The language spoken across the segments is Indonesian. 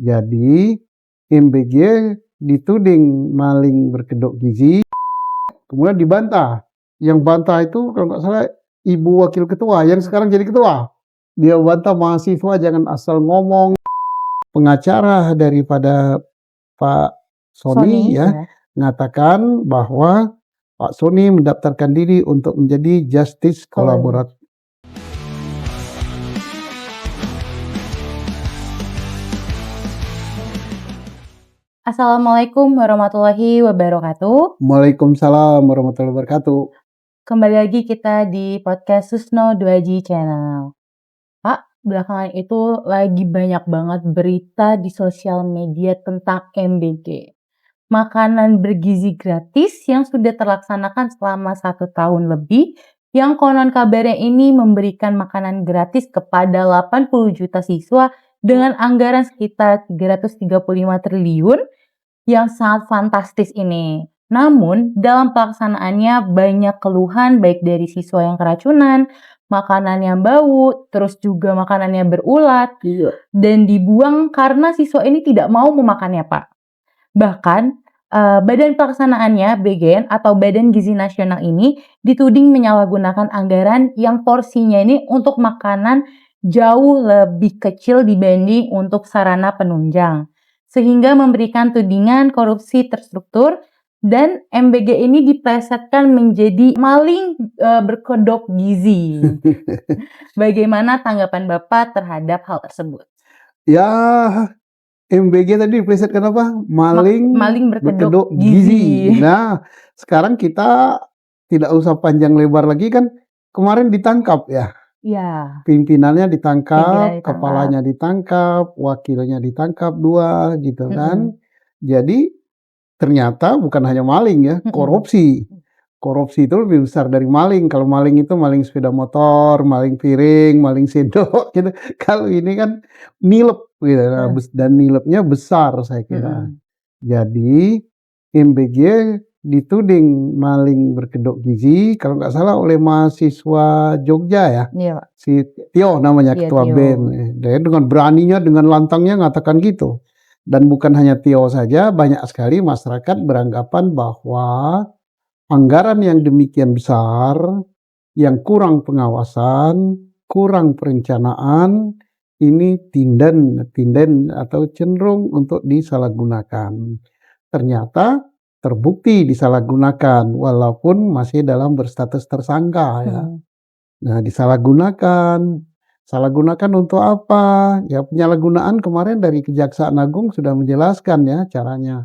Jadi MBG dituding maling berkedok gizi, kemudian dibantah. Yang bantah itu kalau nggak salah ibu wakil ketua yang sekarang jadi ketua. Dia bantah mahasiswa jangan asal ngomong. Pengacara daripada Pak Sony ya mengatakan bahwa Pak Sony mendaftarkan diri untuk menjadi justice kolaborator. Assalamualaikum warahmatullahi wabarakatuh. Waalaikumsalam warahmatullahi wabarakatuh. Kembali lagi kita di podcast Susno 2G Channel. Pak, belakangan itu lagi banyak banget berita di sosial media tentang MBG. Makanan bergizi gratis yang sudah terlaksanakan selama 1 tahun lebih, yang konon kabarnya ini memberikan makanan gratis kepada 80 juta siswa dengan anggaran sekitar 335 triliun yang sangat fantastis ini. Namun, dalam pelaksanaannya banyak keluhan baik dari siswa yang keracunan, makanan yang bau, terus juga makanannya berulat, dan dibuang karena siswa ini tidak mau memakannya, Pak. Bahkan, badan pelaksanaannya, BGN atau Badan Gizi Nasional ini dituding menyalahgunakan anggaran yang porsinya ini untuk makanan jauh lebih kecil dibanding untuk sarana penunjang, sehingga memberikan tudingan korupsi terstruktur, dan MBG ini diplesetkan menjadi maling berkedok gizi. Bagaimana tanggapan Bapak terhadap hal tersebut? Ya, MBG tadi diplesetkan apa? Maling berkedok gizi. Nah, sekarang kita tidak usah panjang lebar lagi kan, kemarin ditangkap ya. Iya. Pimpinannya ditangkap, kepalanya ditangkap, wakilnya ditangkap 2 gitu kan. Jadi ternyata bukan hanya maling ya, korupsi. Korupsi itu lebih besar dari maling. Kalau maling itu maling sepeda motor, maling piring, maling sendok gitu. Kalau ini kan nilep gitu, dan nilepnya besar saya kira. Jadi MBG dituding maling berkedok gizi, kalau nggak salah oleh mahasiswa Jogja ya. Iya, Pak. Si Tio namanya, ketua BEM. Dia dengan beraninya, dengan lantangnya mengatakan gitu. Dan bukan hanya Tio saja, banyak sekali masyarakat beranggapan bahwa anggaran yang demikian besar, yang kurang pengawasan, kurang perencanaan, ini tinden atau cenderung untuk disalahgunakan. Ternyata terbukti disalahgunakan walaupun masih dalam berstatus tersangka ya. Nah, disalahgunakan untuk apa? Ya, penyalahgunaan kemarin dari Kejaksaan Agung sudah menjelaskan ya caranya.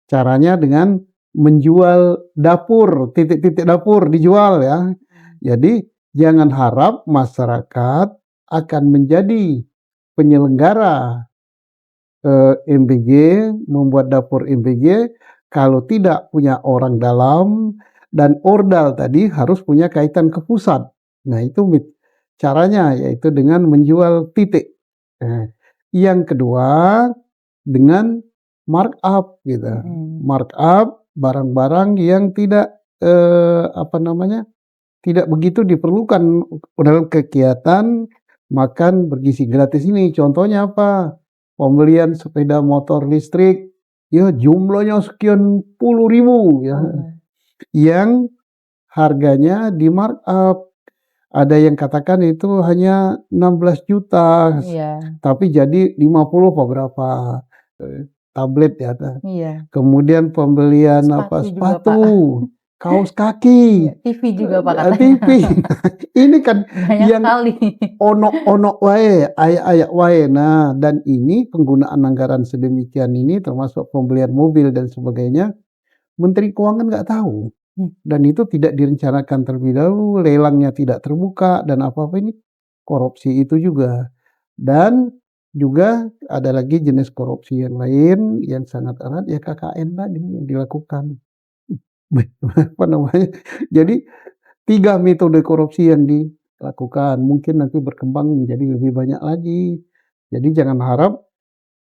Caranya dengan menjual dapur, titik-titik dapur dijual ya. Jadi jangan harap masyarakat akan menjadi penyelenggara MBG, membuat dapur MBG kalau tidak punya orang dalam, dan ordal tadi harus punya kaitan ke pusat. Nah, itu caranya, yaitu dengan menjual titik. Yang kedua dengan markup gitu. Markup barang-barang yang tidak tidak begitu diperlukan dalam kegiatan makan bergizi gratis ini. Contohnya apa? Pembelian sepeda motor listrik, ya jumlahnya sekian puluh ribu ya, yang harganya di markup. Ada yang katakan itu hanya 16 juta, tapi jadi 50 apa berapa tablet ya. Kemudian pembelian sepatu, kaos kaki, TV juga Pak katanya. TV. Ini kan yang onok wae, ayak wae. Nah, dan ini penggunaan anggaran sedemikian ini termasuk pembelian mobil dan sebagainya, Menteri Keuangan nggak tahu. Dan itu tidak direncanakan terlebih dahulu, lelangnya tidak terbuka, dan apa-apa ini korupsi itu juga. Dan juga ada lagi jenis korupsi yang lain yang sangat erat ya, KKN tadi yang dilakukan. Apa namanya? Jadi 3 metode korupsi yang dilakukan, mungkin nanti berkembang menjadi lebih banyak lagi. Jadi jangan harap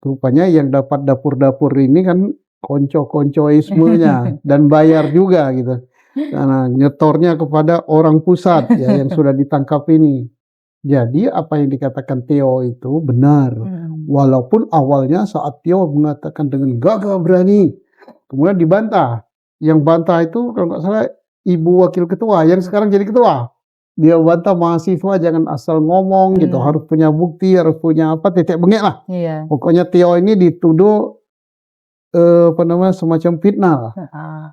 rupanya yang dapat dapur-dapur ini kan konco-koncoismenya dan bayar juga gitu. Karena nyetornya kepada orang pusat ya yang sudah ditangkap ini. Jadi apa yang dikatakan Theo itu benar. Walaupun awalnya saat Theo mengatakan dengan gagah berani, kemudian dibantah. Yang bantah itu kalau nggak salah Ibu Wakil Ketua yang sekarang jadi ketua. Dia bantah mahasiswa jangan asal ngomong gitu, harus punya bukti, harus punya apa, titik bengek lah. Iya. Pokoknya Theo ini dituduh semacam fitnah lah.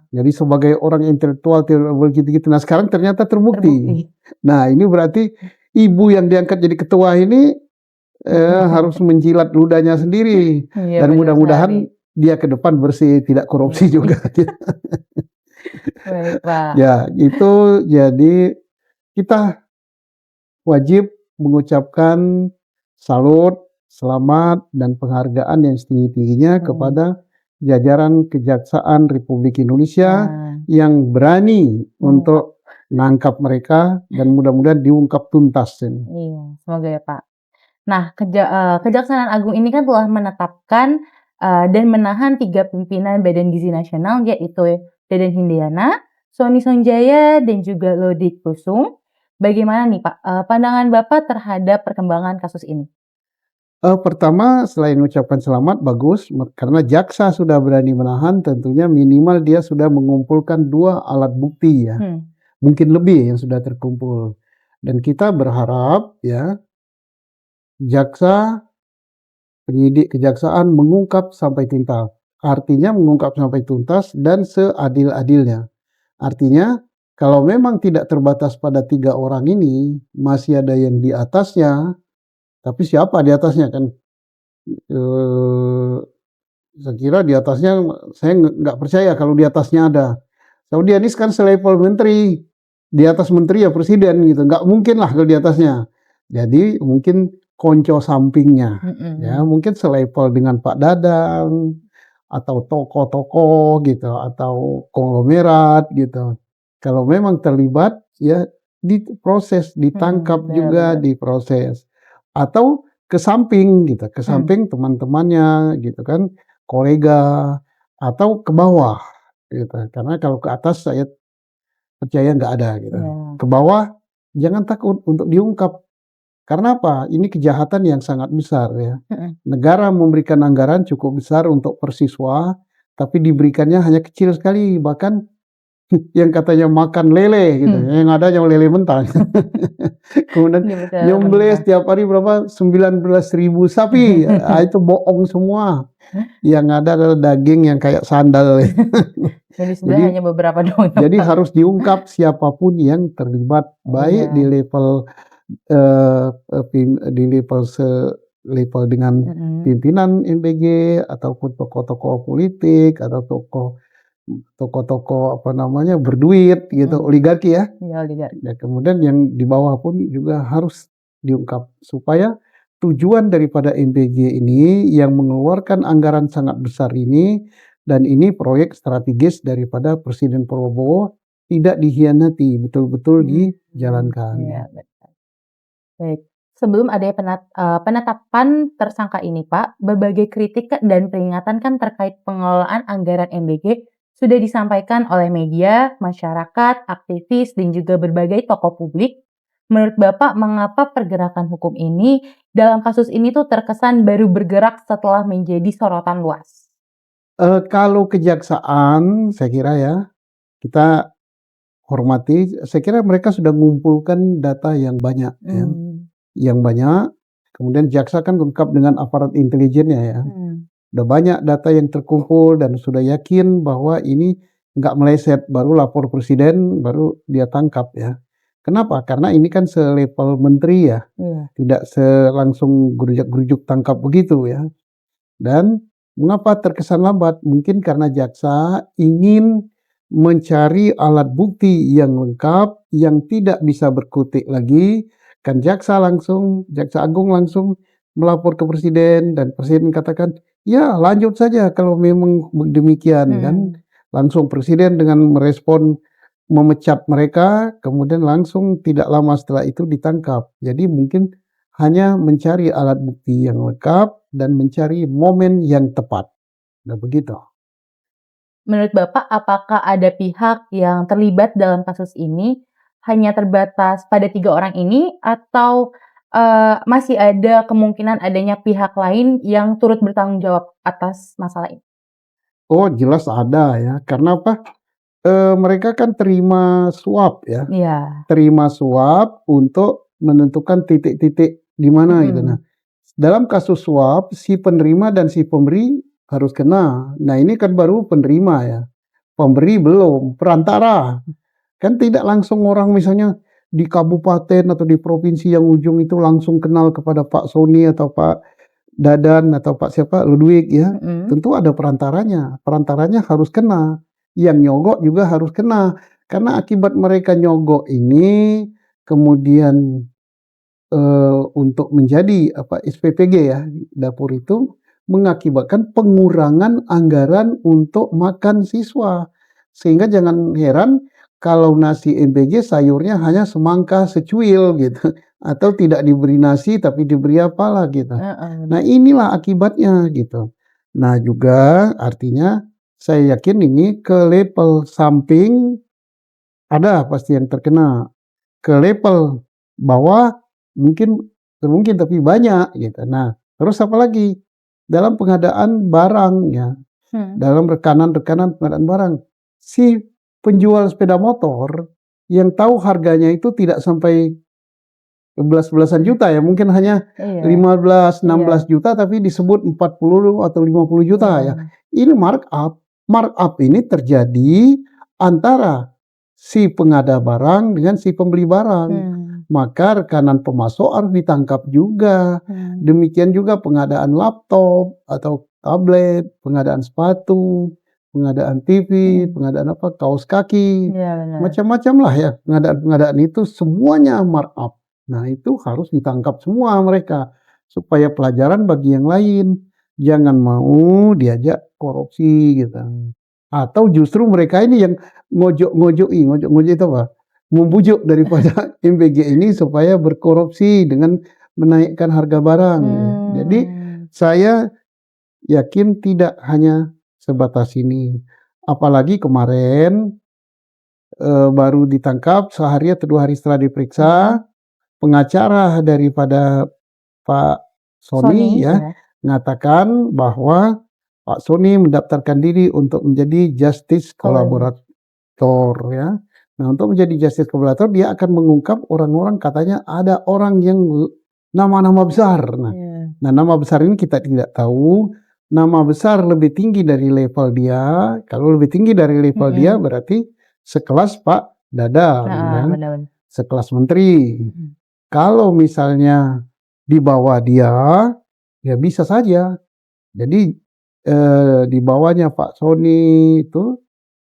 Jadi sebagai orang intelektual gitu-gitu. Nah sekarang ternyata terbukti. Nah ini berarti ibu yang diangkat jadi ketua ini harus menjilat ludahnya sendiri. Iya, Dan benar mudah-mudahan sekali. dia ke depan bersih, tidak korupsi juga. Baik, Pak. Ya itu jadi kita wajib mengucapkan salut, selamat, dan penghargaan yang setinggi-tingginya kepada jajaran Kejaksaan Republik Indonesia yang berani untuk nangkap mereka dan mudah-mudahan diungkap tuntas ini. Iya, semoga ya Pak. Nah, Kejaksaan Agung ini kan telah menetapkan dan menahan 3 pimpinan Badan Gizi Nasional, yaitu Deden Hindiana, Sony Sonjaya, dan juga Lodit Kusum. Bagaimana nih Pak, pandangan Bapak terhadap perkembangan kasus ini? Pertama, selain ucapan selamat, bagus, karena jaksa sudah berani menahan, tentunya minimal dia sudah mengumpulkan 2 alat bukti ya. Mungkin lebih yang sudah terkumpul. Dan kita berharap ya, jaksa, penyidik kejaksaan mengungkap sampai tuntas. Artinya mengungkap sampai tuntas dan seadil-adilnya. Artinya, kalau memang tidak terbatas pada 3 orang ini, masih ada yang di atasnya, tapi siapa di atasnya kan? Saya kira di atasnya, saya nggak percaya kalau di atasnya ada. Kalau dia ini kan selevel menteri, di atas menteri ya presiden gitu, nggak mungkin lah kalau di atasnya. Jadi mungkin konco sampingnya, ya mungkin selevel dengan Pak Dadang, atau tokoh-tokoh gitu, atau konglomerat gitu. Kalau memang terlibat, ya diproses, ditangkap juga, diproses. Atau ke samping gitu, ke samping teman-temannya gitu kan, kolega, atau ke bawah gitu. Karena kalau ke atas saya percaya nggak ada gitu. Ke bawah jangan takut untuk diungkap. Karena apa? Ini kejahatan yang sangat besar ya. Negara memberikan anggaran cukup besar untuk persiswa, tapi diberikannya hanya kecil sekali, bahkan yang katanya makan lele gitu, yang ada yang lele mentah. Kemudian nyembelih setiap hari berapa? 19.000 sapi. Itu bohong semua. Yang ada adalah daging yang kayak sandal. Dan di sebelah hanya beberapa doang. Jadi harus diungkap siapapun yang terlibat, baik di level selevel dengan pimpinan NPG ataupun tokoh-tokoh politik atau tokoh-tokoh berduit gitu, oligarki ya. Iya, oligarki. Ya, kemudian yang di bawah pun juga harus diungkap supaya tujuan daripada NPG ini yang mengeluarkan anggaran sangat besar ini, dan ini proyek strategis daripada Presiden Prabowo, tidak dikhianati, betul-betul dijalankan. Iya, betul. Baik, sebelum adanya penetapan tersangka ini Pak, berbagai kritik dan peringatan kan terkait pengelolaan anggaran NBG sudah disampaikan oleh media, masyarakat, aktivis, dan juga berbagai tokoh publik. Menurut Bapak, mengapa pergerakan hukum ini dalam kasus ini tuh terkesan baru bergerak setelah menjadi sorotan luas? Kalau kejaksaan, saya kira ya, kita hormati, saya kira mereka sudah mengumpulkan data yang banyak ya. Yang banyak, kemudian jaksa kan lengkap dengan aparat intelijennya ya. Udah banyak data yang terkumpul dan sudah yakin bahwa ini nggak meleset, baru lapor presiden, baru dia tangkap ya. Kenapa? Karena ini kan selevel menteri ya, tidak langsung gerujuk-gerujuk tangkap begitu ya. Dan mengapa terkesan lambat? Mungkin karena jaksa ingin mencari alat bukti yang lengkap, yang tidak bisa berkutik lagi. Kan jaksa agung langsung melapor ke presiden, dan presiden katakan, ya lanjut saja kalau memang demikian kan. Langsung presiden dengan merespon memecat mereka, kemudian langsung tidak lama setelah itu ditangkap. Jadi mungkin hanya mencari alat bukti yang lengkap dan mencari momen yang tepat. Nah begitu. Menurut Bapak, apakah ada pihak yang terlibat dalam kasus ini hanya terbatas pada 3 orang ini, atau masih ada kemungkinan adanya pihak lain yang turut bertanggung jawab atas masalah ini? Oh, jelas ada ya, karena apa, mereka kan terima suap ya, Iya. terima suap untuk menentukan titik-titik di mana gitu. Nah, Mhm. dalam kasus suap, si penerima dan si pemberi harus kena. Nah, ini kan baru penerima ya, pemberi belum, perantara. Kan tidak langsung orang misalnya di kabupaten atau di provinsi yang ujung itu langsung kenal kepada Pak Sony atau Pak Dadan atau Pak siapa, Ludwig ya. Mhm. Tentu ada perantaranya, perantaranya harus kena, yang nyogok juga harus kena. Karena akibat mereka nyogok ini, kemudian untuk menjadi apa, SPPG ya, dapur itu mengakibatkan pengurangan anggaran untuk makan siswa. Sehingga jangan heran kalau nasi MBG sayurnya hanya semangka secuil gitu, atau tidak diberi nasi tapi diberi apalah gitu. Heeh, Nah, bener. inilah akibatnya gitu. Nah, juga artinya saya yakin ini ke level samping ada pasti yang terkena. Ke level bawah mungkin mungkin tapi banyak gitu. Nah, terus apalagi, dalam pengadaan barang ya, Hmm. dalam rekanan-rekanan pengadaan barang, si penjual sepeda motor yang tahu harganya itu tidak sampai belas-belasan juta ya, mungkin hanya Iya. 15, Iya. 16 juta tapi disebut 40 atau 50 juta ya. Iya. Ini markup. Markup ini terjadi antara si pengada barang dengan si pembeli barang. Hmm. Maka rekanan pemasok harus ditangkap juga. Hmm. Demikian juga pengadaan laptop atau tablet, pengadaan sepatu, pengadaan TV, Mhm. pengadaan apa, kaos kaki, Iya, benar. macam-macam lah ya, pengadaan-pengadaan itu semuanya markup. Nah, itu harus ditangkap semua mereka, supaya pelajaran bagi yang lain. Jangan mau diajak korupsi gitu. Atau justru mereka ini yang ngojok-ngojok itu apa, membujuk daripada MBG ini supaya berkorupsi dengan menaikkan harga barang. Jadi Mmm. saya yakin tidak hanya sebatas ini. Apalagi kemarin, baru ditangkap sehari atau 2 hari setelah diperiksa, Mhm. pengacara daripada Pak Sony Sony, ya, ya. mengatakan bahwa Pak Sony mendaftarkan diri untuk menjadi justice Kalau collaborator ya. Nah, untuk menjadi justice collaborator dia akan mengungkap orang-orang, katanya ada orang yang nama-nama besar. iya. Nah, nama besar ini kita tidak tahu, nama besar lebih tinggi dari level dia, kalau lebih tinggi dari level dia Mhm. berarti sekelas Pak Dadan Heeh, kan, bener bener. sekelas menteri. Mhm. Kalau misalnya di bawah dia, ya bisa saja. Jadi, di bawahnya Pak Sony itu,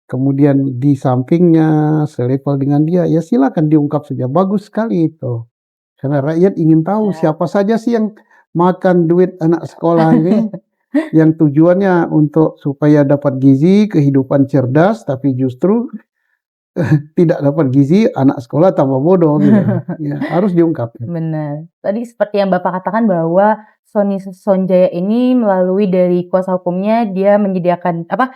kemudian di sampingnya selevel dengan dia, ya silakan diungkap saja, bagus sekali itu. Karena rakyat ingin tahu Iya. siapa saja sih yang makan duit anak sekolah ini, yang tujuannya untuk supaya dapat gizi, kehidupan cerdas, tapi justru tidak dapat gizi, anak sekolah tambah bodoh gitu. Ya, harus diungkap. Benar. Tadi seperti yang Bapak katakan bahwa Sony Sonjaya ini melalui dari kuasa hukumnya dia menyediakan apa,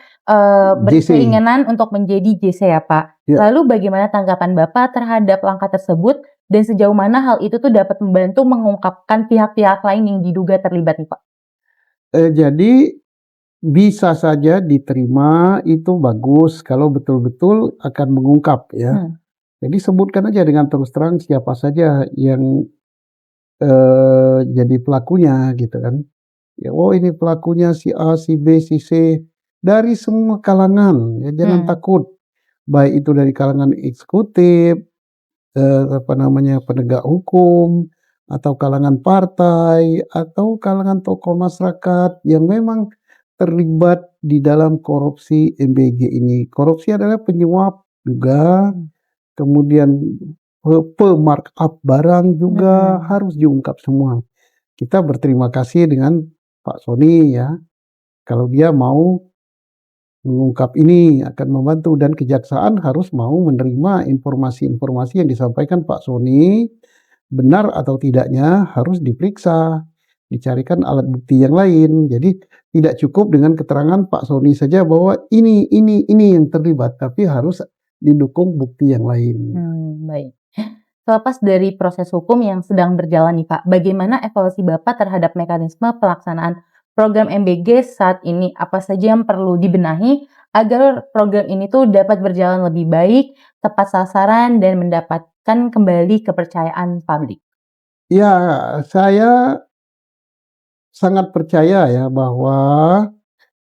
JC, berkeinginan untuk menjadi JC ya, Pak. ya. Lalu bagaimana tanggapan Bapak terhadap langkah tersebut dan sejauh mana hal itu tuh dapat membantu mengungkapkan pihak-pihak lain yang diduga terlibat nih, Pak? Jadi bisa saja diterima, itu bagus kalau betul-betul akan mengungkap ya. Hmm. Jadi sebutkan aja dengan terus terang siapa saja yang, jadi pelakunya gitu kan. Ya, oh ini pelakunya si A, si B, si C, dari semua kalangan ya, jangan Hmm. takut. Baik itu dari kalangan eksekutif, apa namanya, penegak hukum, atau kalangan partai, atau kalangan tokoh masyarakat yang memang terlibat di dalam korupsi MBG ini. Korupsi adalah penyuap juga, Hmm. kemudian pemarkup barang juga Mhm. harus diungkap semua. Kita berterima kasih dengan Pak Sony ya, kalau dia mau mengungkap ini akan membantu, dan kejaksaan harus mau menerima informasi-informasi yang disampaikan Pak Sony, benar atau tidaknya harus diperiksa, dicarikan alat bukti yang lain. Jadi tidak cukup dengan keterangan Pak Sony saja bahwa ini yang terlibat, tapi harus didukung bukti yang lain. Baik. Selepas dari proses hukum yang sedang berjalan nih Pak, bagaimana evaluasi Bapak terhadap mekanisme pelaksanaan program MBG saat ini? Apa saja yang perlu dibenahi agar program ini tuh dapat berjalan lebih baik, tepat sasaran, dan mendapatkan kembali kepercayaan publik? Ya, saya sangat percaya ya bahwa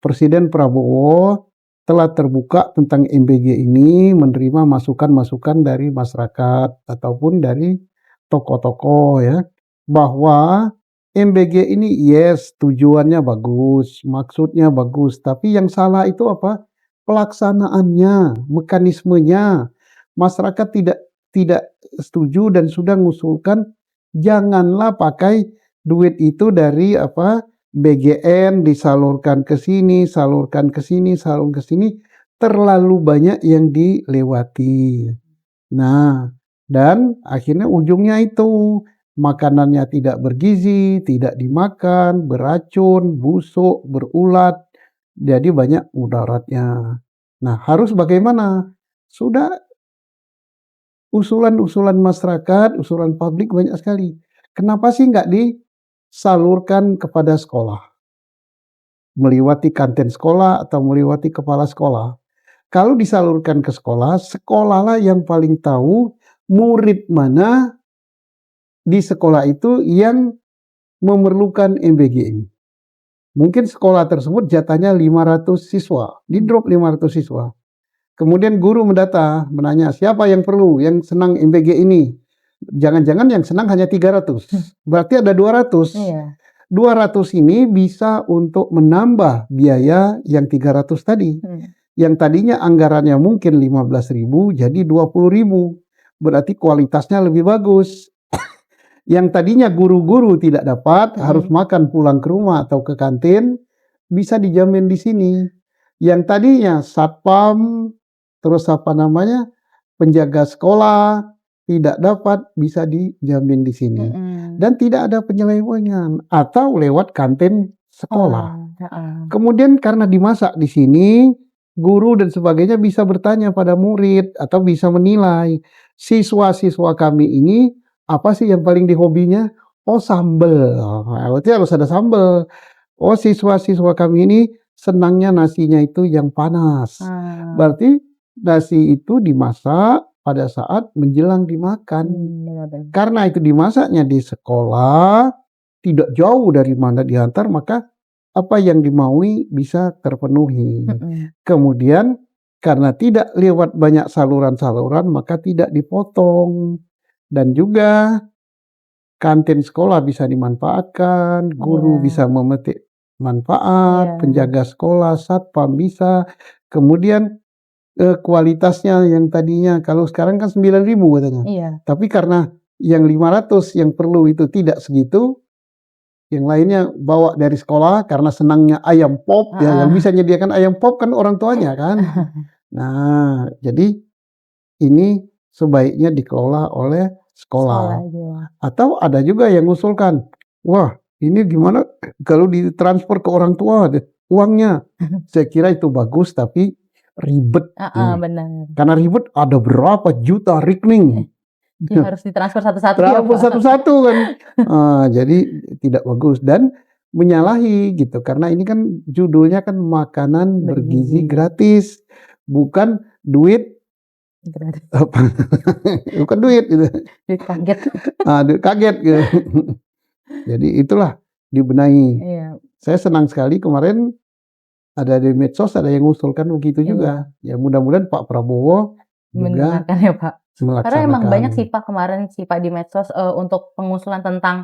Presiden Prabowo telah terbuka tentang MBG ini, menerima masukan-masukan dari masyarakat ataupun dari tokoh-tokoh ya, bahwa MBG ini yes, tujuannya bagus, maksudnya bagus, tapi yang salah itu apa? Pelaksanaannya, mekanismenya. Masyarakat tidak tidak setuju dan sudah mengusulkan janganlah pakai duit itu dari apa? BGN disalurkan ke sini, salurkan ke sini, salurkan ke sini, terlalu banyak yang dilewati. Nah, dan akhirnya ujungnya itu makanannya tidak bergizi, tidak dimakan, beracun, busuk, berulat, jadi banyak mudaratnya. Nah, harus bagaimana? Sudah usulan-usulan masyarakat, usulan publik banyak sekali. Kenapa sih nggak disalurkan kepada sekolah? Meliwati kantin sekolah atau meliwati kepala sekolah. Kalau disalurkan ke sekolah, sekolahlah yang paling tahu murid mana di sekolah itu yang memerlukan MBG ini. Mungkin sekolah tersebut jatahnya 500 siswa, di-drop 500 siswa. Kemudian guru mendata, menanya siapa yang perlu, yang senang MBG ini. Jangan-jangan yang senang hanya 300, berarti ada 200. Iya. 200 ini bisa untuk menambah biaya yang 300 tadi. Yang tadinya anggarannya mungkin 15.000 jadi 20.000. Berarti kualitasnya lebih bagus. Yang tadinya guru-guru tidak dapat, harus makan pulang ke rumah atau ke kantin, bisa dijamin di sini. Yang tadinya satpam, terus apa namanya, penjaga sekolah, tidak dapat, bisa dijamin di sini. Dan tidak ada penyelewengan atau lewat kantin sekolah. Kemudian karena dimasak di sini, guru dan sebagainya bisa bertanya pada murid atau bisa menilai siswa-siswa kami ini apa sih yang paling dihobinya? Oh, sambel. Nah, berarti harus ada sambel. Oh, siswa-siswa kami ini senangnya nasinya itu yang panas. Berarti nasi itu dimasak pada saat menjelang dimakan. Karena itu dimasaknya di sekolah, tidak jauh dari mana diantar, maka apa yang dimaui bisa terpenuhi. Kemudian karena tidak lewat banyak saluran-saluran, maka tidak dipotong. Dan juga kantin sekolah bisa dimanfaatkan, guru bisa memetik manfaat, penjaga sekolah, satpam bisa. Kemudian kualitasnya yang tadinya kalau sekarang kan 9.000 katanya. Tapi karena yang 500 yang perlu itu tidak segitu, yang lainnya bawa dari sekolah karena senangnya ayam pop ya, yang bisa menyediakan ayam pop kan orang tuanya kan. Nah, jadi ini sebaiknya dikelola oleh sekolah. Atau ada juga yang mengusulkan, wah ini gimana kalau ditransfer ke orang tua uangnya. Saya kira itu bagus tapi ribet. Benar. Karena ribet ada berapa juta rekening. Harus ditransfer satu-satu. Transfer satu-satu kan. Jadi tidak bagus dan menyalahi gitu. Karena ini kan judulnya kan makanan bergizi gratis. Bukan duit bukan duit gitu. Duit kaget. Duit kaget gitu. Jadi itulah dibenahi. Saya senang sekali kemarin ada di medsos ada yang mengusulkan begitu juga. Ya mudah-mudahan Pak Prabowo juga mendengarkan ya Pak. melaksanakan. Karena emang banyak sih Pak kemarin sih Pak di medsos untuk pengusulan tentang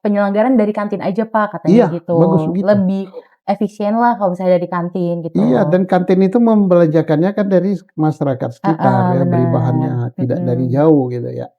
penyelenggaraan dari kantin aja Pak katanya gitu. Bagus begitu. Lebih efisien lah kalau misalnya dari kantin gitu. Iya, dan kantin itu membelanjakannya kan dari masyarakat sekitar ya, beli benar. bahannya tidak dari jauh gitu ya.